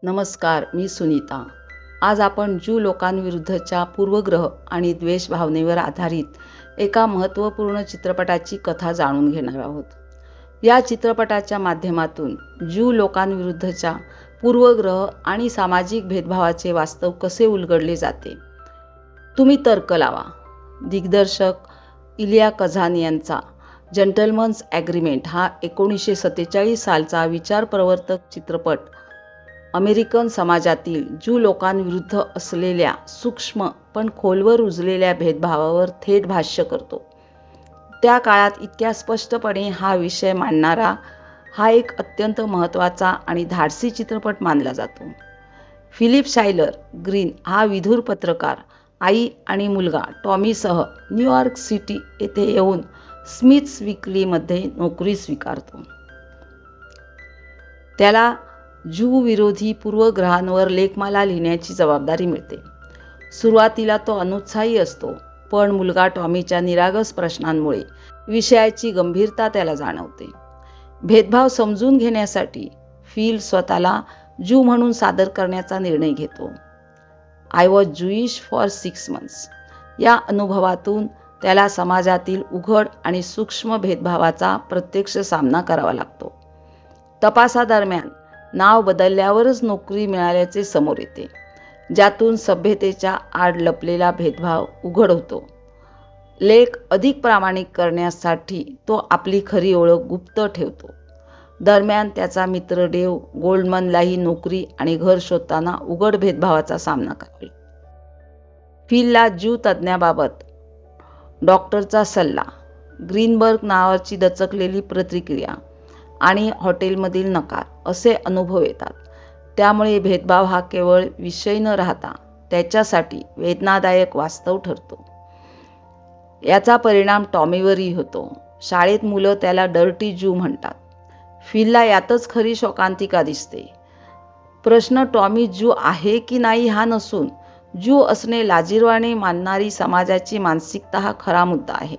नमस्कार, मी सुनीता. आज आपण ज्यू लोकांविरुद्धच्या पूर्वग्रह आणि द्वेष भावनेवर आधारित एका महत्त्वपूर्ण चित्रपटाची कथा जाणून घेणार आहोत. या चित्रपटाच्या माध्यमातून ज्यू लोकांविरुद्धच्या पूर्वग्रह आणि सामाजिक भेदभावाचे वास्तव कसे उलगडले जाते, तुम्ही तर्क लावा. दिग्दर्शक इलिया कझान यांचा जंटलमन्स ॲग्रीमेंट हा 1947 सालचा विचारप्रवर्तक चित्रपट अमेरिकन समाजातील ज्यू लोकांविरुद्ध असलेल्या सूक्ष्म पण खोलवर रुजलेल्या भेदभावावर थेट भाष्य करतो. त्या काळात इतक्या स्पष्टपणे हा विषय मांडणारा हा एक अत्यंत महत्त्वाचा आणि धाडसी चित्रपट मानला जातो. फिलिप शायलर ग्रीन हा विधुर पत्रकार आई आणि मुलगा टॉमीसह न्यूयॉर्क सिटी येथे येऊन स्मिथ्स वीकलीमध्ये नोकरी स्वीकारतो. त्याला ज्यू विरोधी पूर्वग्रहांवर लेखमाला लिहिण्याची जबाबदारी मिळते. सुरुवातीला तो अनुत्साही असतो, पण मुलगा टॉमीच्या निरागस प्रश्नांमुळे विषयाची गंभीरता त्याला जाणवते. भेदभाव समजून घेण्यासाठी फिल स्वतःला ज्यू म्हणून सादर करण्याचा निर्णय घेतो. I was Jewish for 6 months या अनुभवातून त्याला समाजातील उघड आणि सूक्ष्म भेदभावाचा प्रत्यक्ष सामना करावा लागतो. तपासादरम्यान नाव बदलल्यावरच नोकरी मिळाल्याचे समोर येते, ज्यातून सभ्यतेच्या आड लपलेला भेदभाव उघड होतो. लेख अधिक प्रामाणिक करण्यासाठी तो आपली खरी ओळख गुप्त ठेवतो. दरम्यान त्याचा मित्र डेव गोल्डमनलाही नोकरी आणि घर शोधताना उघड भेदभावाचा सामना करावा लागतो. फिलला ज्यू तज्ज्ञाबाबत डॉक्टरचा सल्ला, ग्रीनबर्ग नावाची दचकलेली प्रतिक्रिया आणि हॉटेलमधील नकार असे अनुभव येतात. त्यामुळे भेदभाव हा केवळ विषय न राहता त्याच्यासाठी वेदनादायक वास्तव ठरतो. याचा परिणाम टॉमीवरही होतो. शाळेत मुलं त्याला डर्टी ज्यू म्हणतात. फिलला यातच खरी शोकांतिका दिसते. प्रश्न टॉमी ज्यू आहे की नाही हा नसून ज्यू असणे लाजिरवाणे मानणारी समाजाची मानसिकता हा खरा मुद्दा आहे.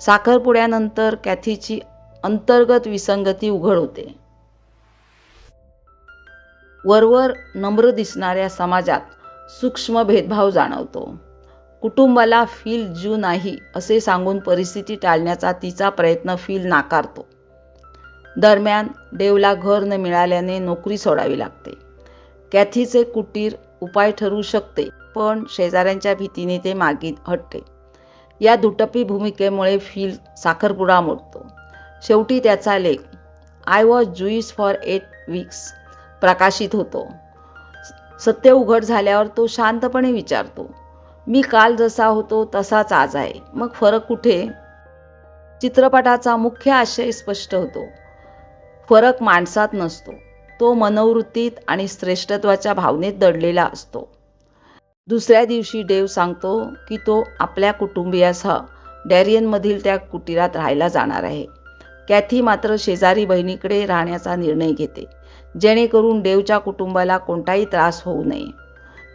साखरपुड्यानंतर कॅथीची अंतर्गत विसंगती उघड होते. वरवर नम्र दिसणाऱ्या समाजात सूक्ष्म भेदभाव जाणवतो. कुटुंबाला फिल ज्यू नाही असे सांगून परिस्थिती टाळण्याचा तिचा प्रयत्न फिल नाकारतो. दरम्यान डेवला घर न मिळाल्याने नोकरी सोडावी लागते. कॅथीचे कुटीर उपाय ठरू शकते, पण शेजाऱ्यांच्या भीतीने ते मागे हटते. या दुटप्पी भूमिकेमुळे फिल साखरपुडा मोडतो. शेवटी त्याचा लेख I was Jewish for 8 weeks प्रकाशित होतो. सत्य उघड झाल्यावर तो शांतपणे विचारतो, मी काल जसा होतो तसाच आज आहे, मग फरक कुठे? चित्रपटाचा मुख्य आशय स्पष्ट होतो. फरक माणसात नसतो, तो मनोवृत्तीत आणि श्रेष्ठत्वाच्या भावनेत दडलेला असतो. दुसऱ्या दिवशी डेव सांगतो की तो आपल्या कुटुंबियासह डॅरियनमधील त्या कुटीरात राहायला जाणार आहे. कॅथी मात्र शेजारी बहिणीकडे राहण्याचा निर्णय घेते, जेणेकरून डेवच्या कुटुंबाला कोणताही त्रास होऊ नये.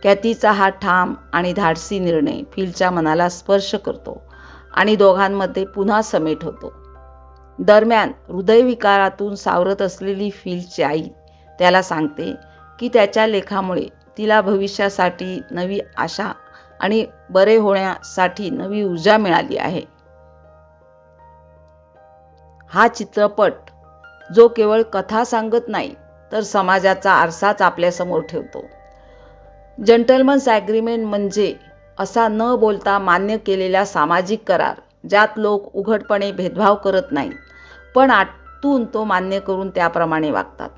कॅथीचा हा ठाम आणि धाडसी निर्णय फिलच्या मनाला स्पर्श करतो आणि दोघांमध्ये पुन्हा समेट होतो. दरम्यान हृदयविकारातून सावरत असलेली फिलची आई त्याला सांगते की त्याच्या लेखामुळे तिला भविष्यासाठी नवी आशा आणि बरे होण्यासाठी नवी ऊर्जा मिळाली आहे. हा चित्रपट जो केवळ कथा सांगत नाही तर समाजाचा आरसाच आपल्यासमोर ठेवतो. जंटलमन्स ॲग्रीमेंट म्हणजे असा न बोलता मान्य केलेला सामाजिक करार, ज्यात लोक उघडपणे भेदभाव करत नाहीत, पण आतून तो मान्य करून त्याप्रमाणे वागतात.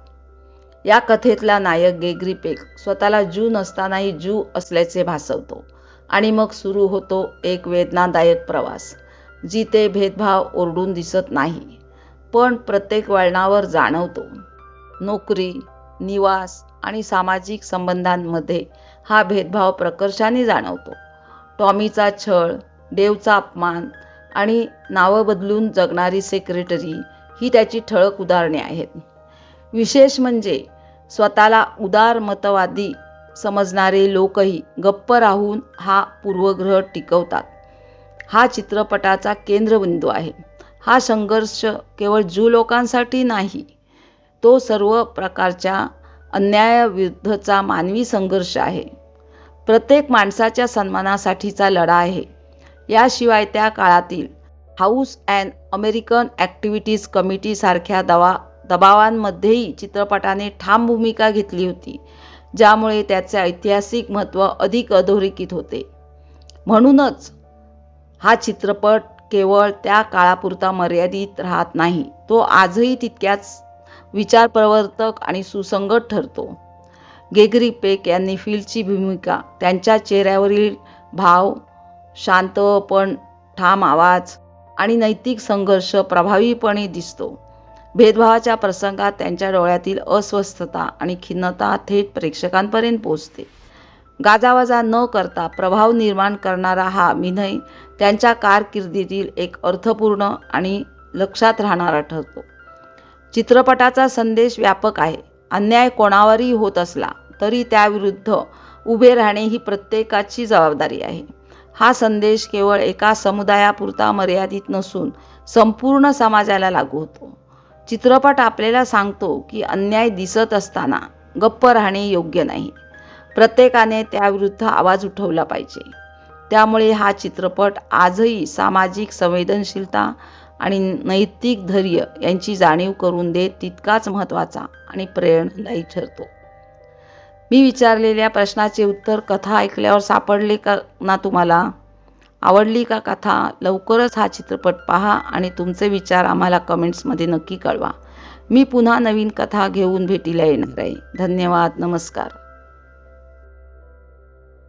या कथेतला नायक गेग्री पेक स्वतःला ज्यू नसतानाही ज्यू असल्याचे भासवतो आणि मग सुरू होतो एक वेदनादायक प्रवास, जिथे भेदभाव ओरडून दिसत नाही, पण प्रत्येक वळणावर जाणवतो. नोकरी, निवास आणि सामाजिक संबंधांमध्ये हा भेदभाव प्रकर्षाने जाणवतो. टॉमीचा छळ, डेवचा अपमान आणि नावं बदलून जगणारी सेक्रेटरी ही त्याची ठळक उदाहरणे आहेत. विशेष म्हणजे स्वतःला उदारमतवादी समजणारे लोकही गप्प राहून हा पूर्वग्रह टिकवतात. हा चित्रपटाचा केंद्रबिंदू आहे. हा संघर्ष केवळ ज्यू लोकांसाठी नाही, तो सर्व प्रकारच्या अन्यायाविरुद्धचा मानवी संघर्ष आहे. प्रत्येक माणसाच्या सन्मानासाठीचा लढा आहे. याशिवाय त्या काळातील house and American activities committee सारख्या दबावांमध्येही चित्रपटाने ठाम भूमिका घेतली होती, ज्यामुळे त्याचे ऐतिहासिक महत्त्व अधिक अधोरेखित होते. म्हणूनच हा चित्रपट केवळ त्या काळापुरता मर्यादित राहत नाही, तो आजही तितक्याच विचारप्रवर्तक आणि सुसंगत ठरतो. ग्रेगरी पेक यांनी फिलची भूमिका, त्यांच्या चेहऱ्यावरील भाव, शांत पण ठाम आवाज आणि नैतिक संघर्ष प्रभावीपणे दिसतो. भेदभावाच्या प्रसंगात त्यांच्या डोळ्यातील अस्वस्थता आणि खिन्नता थेट प्रेक्षकांपर्यंत पोहोचते. गाजावाजा न करता प्रभाव निर्माण करणारा हा अभिनय त्यांच्या कारकिर्दीतील एक अर्थपूर्ण आणि लक्षात राहणारा ठरतो. चित्रपटाचा संदेश व्यापक आहे. अन्याय कोणावरही होत असला तरी त्याविरुद्ध उभे राहणे ही प्रत्येकाची जबाबदारी आहे. हा संदेश केवळ एका समुदायापुरता मर्यादित नसून संपूर्ण समाजाला लागू होतो. चित्रपट आपल्याला सांगतो की अन्याय दिसत असताना गप्प राहणे योग्य नाही. प्रत्येकाने त्याविरुद्ध आवाज उठवला पाहिजे. त्यामुळे हा चित्रपट आजही सामाजिक संवेदनशीलता आणि नैतिक धैर्य यांची जाणीव करून देत तितकाच महत्त्वाचा आणि प्रेरणादायी ठरतो. मी विचारलेल्या प्रश्नाचे उत्तर कथा ऐकल्यावर सापडले का ना तुम्हाला? आवडली का कथा? लवकरच हा चित्रपट पहा आणि तुमचे विचार आम्हाला कमेंट्समध्ये नक्की कळवा. मी पुन्हा नवीन कथा घेऊन भेटीला येणार आहे. धन्यवाद. नमस्कार.